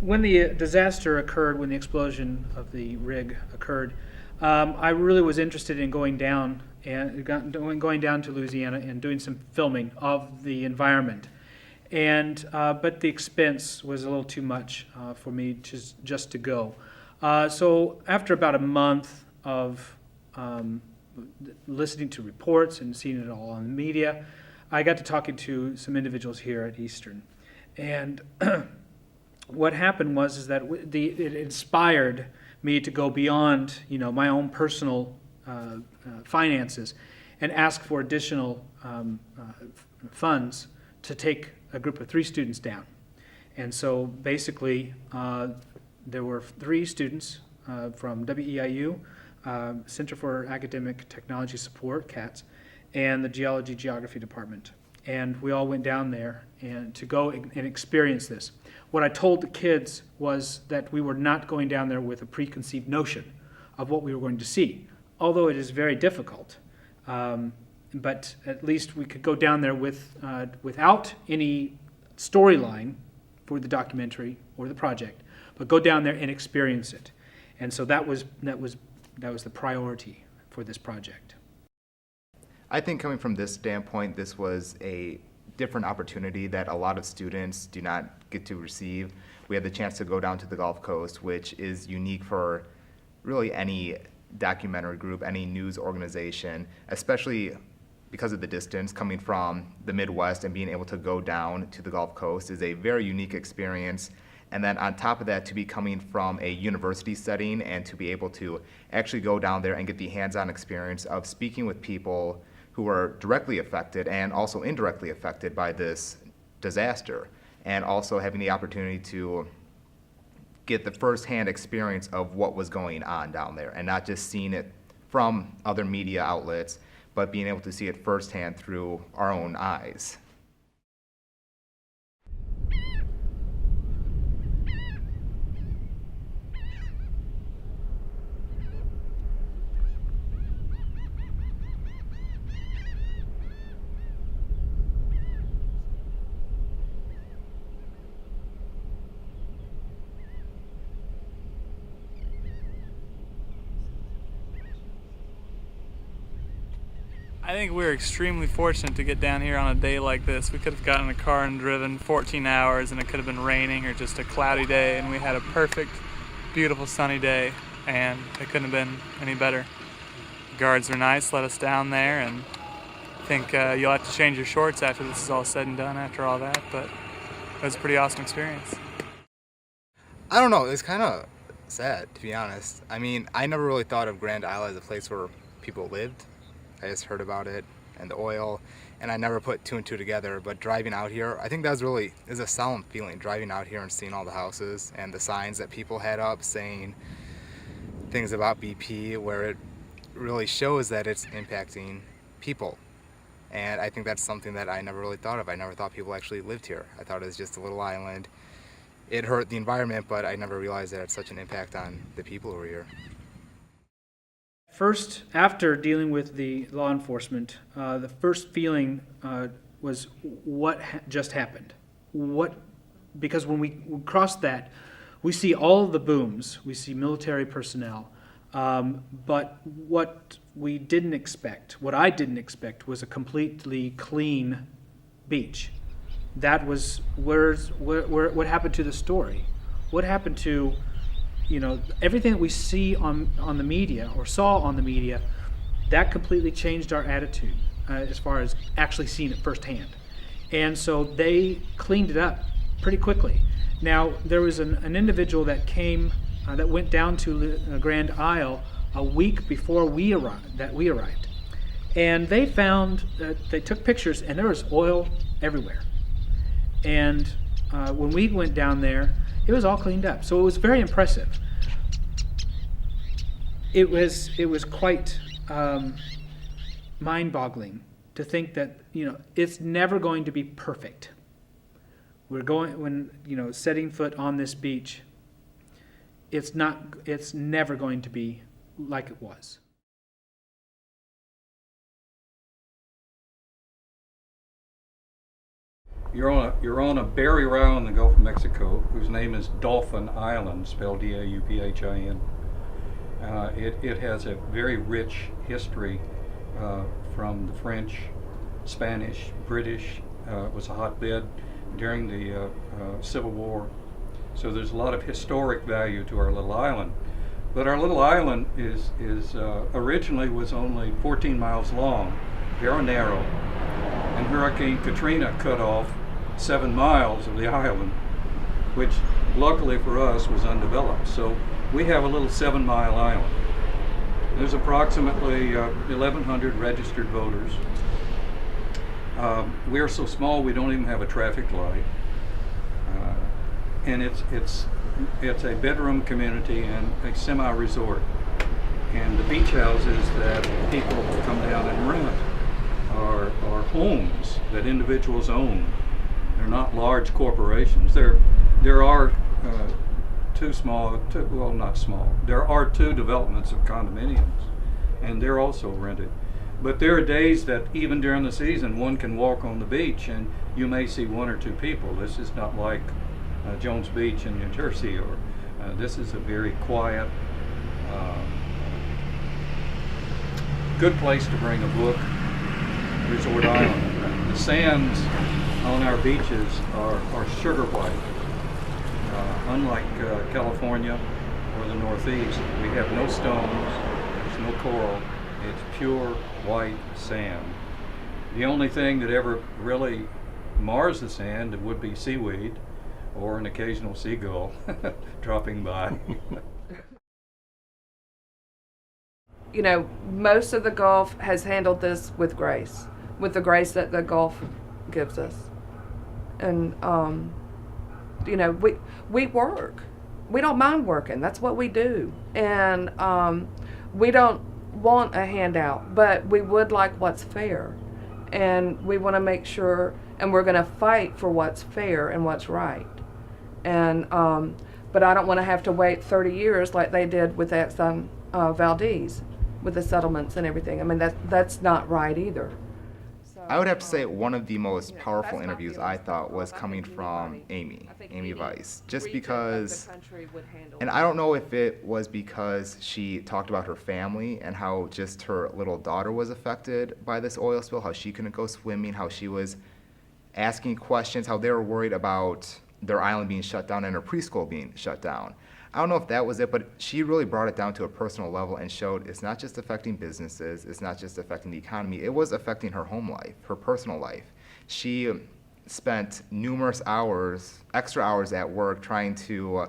when the disaster occurred, when the explosion of the rig occurred, I really was interested in going down to Louisiana and doing some filming of the environment. And but the expense was a little too much for me just to go. So after about a month of listening to reports and seeing it all on the media, I got to talking to some individuals here at Eastern. And what happened was that it inspired me to go beyond, my own personal finances and ask for additional funds to take a group of 3 students down. And so basically, there were 3 students from WEIU, Center for Academic Technology Support, CATS, and the Geology Geography Department. And we all went down there and to go and experience this. What I told the kids was that we were not going down there with a preconceived notion of what we were going to see, although it is very difficult. But at least we could go down there without any storyline for the documentary or the project, but go down there and experience it. And so that was the priority for this project. I think coming from this standpoint, this was a different opportunity that a lot of students do not get to receive. We had the chance to go down to the Gulf Coast, which is unique for really any documentary group, any news organization, especially because of the distance. Coming from the Midwest and being able to go down to the Gulf Coast is a very unique experience. And then on top of that, to be coming from a university setting and to be able to actually go down there and get the hands-on experience of speaking with people who were directly affected and also indirectly affected by this disaster, and also having the opportunity to get the firsthand experience of what was going on down there and not just seeing it from other media outlets, but being able to see it firsthand through our own eyes. I think we were extremely fortunate to get down here on a day like this. We could have gotten in a car and driven 14 hours and it could have been raining or just a cloudy day, and we had a perfect, beautiful sunny day, and it couldn't have been any better. The guards were nice, let us down there, and I think you'll have to change your shorts after this is all said and done after all that, but it was a pretty awesome experience. I don't know, it's kind of sad, to be honest. I mean, I never really thought of Grand Isle as a place where people lived. I just heard about it and the oil, and I never put 2 and 2 together. But driving out here, I think is a solemn feeling, driving out here and seeing all the houses and the signs that people had up saying things about BP, where it really shows that it's impacting people. And I think that's something that I never really thought of. I never thought people actually lived here. I thought it was just a little island. It hurt the environment, but I never realized that it had such an impact on the people who were here. First, after dealing with the law enforcement, the first feeling was what just happened. Because when we crossed that, we see all of the booms, we see military personnel, but what I didn't expect was a completely clean beach. That was what happened to the story. What happened to everything that we see on the media or saw on the media, that completely changed our attitude as far as actually seeing it firsthand. And so they cleaned it up pretty quickly. Now, there was an individual that came, that went down to Grand Isle a week before we arrived. And they found that they took pictures and there was oil everywhere. And when we went down there, it was all cleaned up. So it was very impressive. It was quite mind-boggling to think that it's never going to be perfect. Setting foot on this beach, it's never going to be like it was. You're on a barrier island in the Gulf of Mexico, whose name is Dolphin Island, spelled Dauphin. It has a very rich history from the French, Spanish, British. It was a hotbed during the Civil War. So there's a lot of historic value to our little island. But our little island is originally was only 14 miles long, very narrow, and Hurricane Katrina cut off 7 miles of the island, which luckily for us was undeveloped. So we have a little 7-mile island. There's approximately 1,100 registered voters. We're so small we don't even have a traffic light, and it's a bedroom community and a semi-resort. And the beach houses that people come down and rent are homes that individuals own. They're not large corporations. There are there are 2 developments of condominiums, and they're also rented. But there are days that even during the season, one can walk on the beach and you may see 1 or 2 people. This is not like Jones Beach in New Jersey, or this is a very quiet, good place to bring a book, resort island. The sands on our beaches are sugar white. Unlike California or the Northeast, we have no stones, there's no coral, it's pure white sand. The only thing that ever really mars the sand would be seaweed or an occasional seagull dropping by. You know, most of the Gulf has handled this with grace, with the grace that the Gulf gives us. And, you know, we work. We don't mind working. That's what we do. And we don't want a handout, but we would like what's fair. And we want to make sure, and we're going to fight for what's fair and what's right. And but I don't want to have to wait 30 years like they did with Exxon Valdez, with the settlements and everything. I mean, that's not right either. I would have to say one of the most powerful interviews I thought was coming from Amy Weiss, just because, and I don't know if it was because she talked about her family and how just her little daughter was affected by this oil spill, how she couldn't go swimming, how she was asking questions, how they were worried about their island being shut down and her preschool being shut down. I don't know if that was it, but she really brought it down to a personal level and showed it's not just affecting businesses, it's not just affecting the economy, it was affecting her home life, her personal life. She spent numerous hours, extra hours at work trying to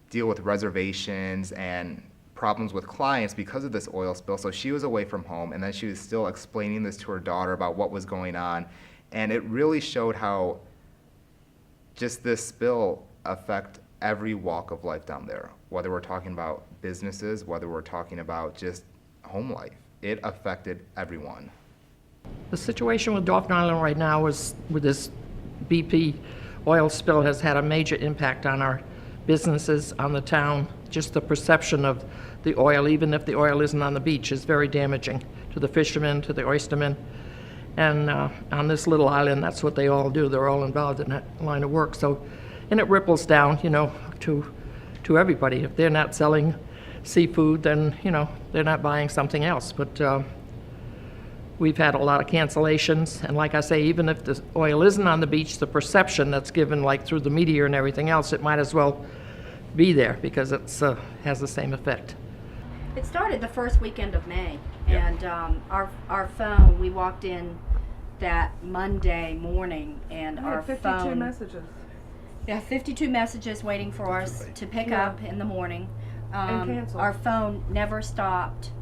deal with reservations and problems with clients because of this oil spill. So she was away from home, and then she was still explaining this to her daughter about what was going on. And it really showed how just this spill affect every walk of life down there, whether we're talking about businesses, whether we're talking about just home life. It affected everyone. The situation with Dolphin Island right now is, with this BP oil spill, has had a major impact on our businesses, on the town. Just the perception of the oil, even if the oil isn't on the beach, is very damaging to the fishermen, to the oystermen. And on this little island, that's what they all do. They're all involved in that line of work. So, and it ripples down, you know, to everybody. If they're not selling seafood, then, you know, they're not buying something else. But we've had a lot of cancellations. And like I say, even if the oil isn't on the beach, the perception that's given, like through the media and everything else, it might as well be there because it has the same effect. It started the first weekend of May, and our phone, we walked in that Monday morning, and our 52 messages. Yeah, 52 messages waiting for us to pick up in the morning. And cancel. Our phone never stopped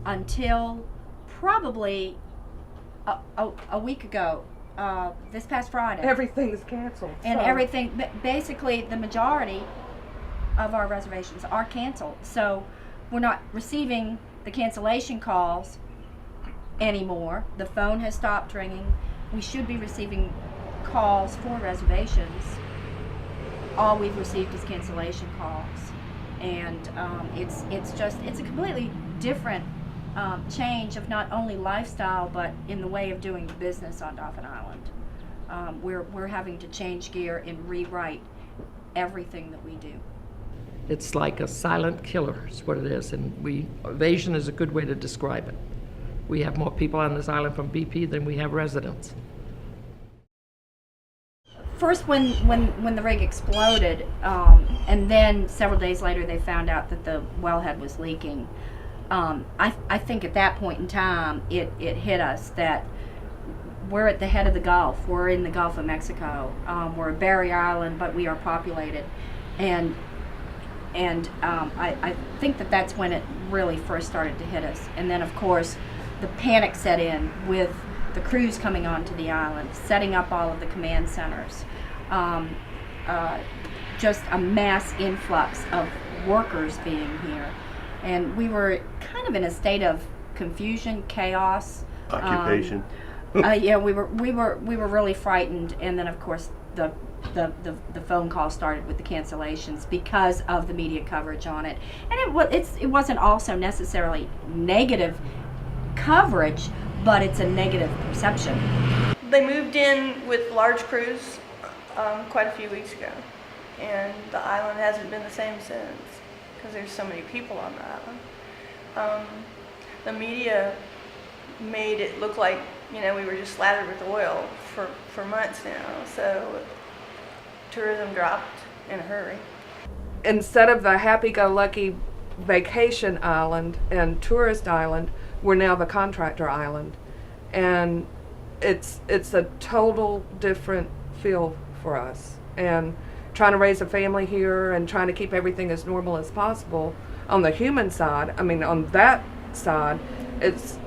until probably a week ago, this past Friday. Everything's canceled. And so. everything, basically the majority of our reservations are canceled. So we're not receiving the cancellation calls anymore. The phone has stopped ringing. We should be receiving calls for reservations. All we've received is cancellation calls, and it's a completely different change of not only lifestyle but in the way of doing business on Dolphin Island. we're having to change gear and rewrite everything that we do. It's like a silent killer is what it is, and evasion is a good way to describe it. We have more people on this island from BP than we have residents. First, when the rig exploded, and then several days later they found out that the wellhead was leaking. I think at that point in time it hit us that we're at the head of the Gulf. We're in the Gulf of Mexico. We're a barrier island, but we are populated, and I think that's when it really first started to hit us. And then of course the panic set in with the crews coming onto the island, setting up all of the command centers. Just a mass influx of workers being here, and we were kind of in a state of confusion, chaos, occupation. Yeah, we were really frightened, and then of course the phone call started with the cancellations because of the media coverage on it, and it wasn't also necessarily negative coverage, but it's a negative perception. They moved in with large crews quite a few weeks ago, and the island hasn't been the same since because there's so many people on the island. The media made it look like, we were just slathered with oil for months now, so tourism dropped in a hurry. Instead of the happy-go-lucky vacation island and tourist island, we're now the contractor island, and it's a total different feel for us. And trying to raise a family here and trying to keep everything as normal as possible on the human side, on that side, it's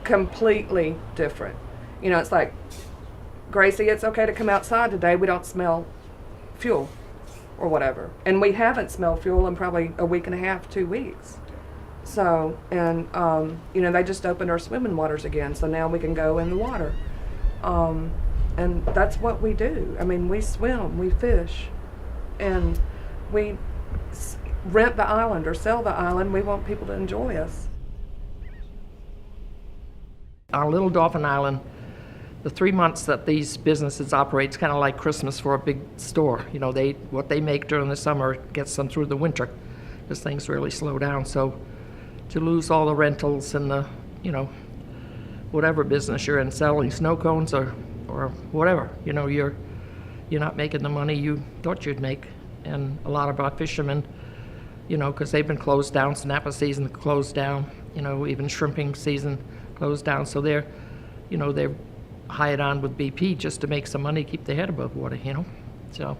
completely different. It's like, Gracie, it's okay to come outside today. We don't smell fuel or whatever. And we haven't smelled fuel in probably a week and a half, 2 weeks. So, and, they just opened our swimming waters again, so now we can go in the water. And that's what we do. We swim, we fish, and we rent the island or sell the island. We want people to enjoy us. Our little Dolphin Island, the 3 months that these businesses operate, it's kind of like Christmas for a big store. What they make during the summer gets them through the winter because things really slow down. So to lose all the rentals and the, whatever business you're in, selling snow cones or whatever, you're not making the money you thought you'd make. And a lot of our fishermen, because they've been closed down, snapper season closed down, even shrimping season closed down. So they're hired on with BP just to make some money, keep their head above water, So.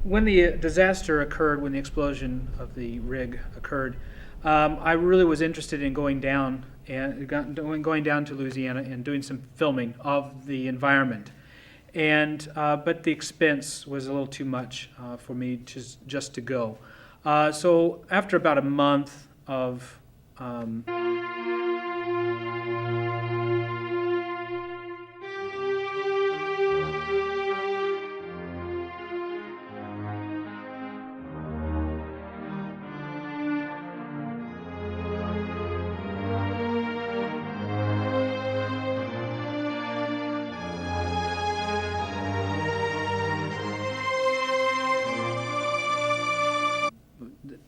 When the disaster occurred, when the explosion of the rig occurred, I really was interested in going down to Louisiana and doing some filming of the environment, but the expense was a little too much for me just to go. So after about a month of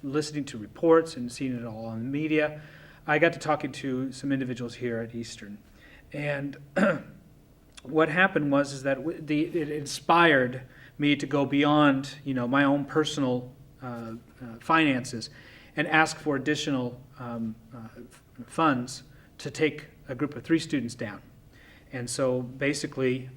listening to reports and seeing it all on the media, I got to talking to some individuals here at Eastern. And what happened was that it inspired me to go beyond, my own personal finances and ask for additional funds to take a group of 3 students down. And so basically,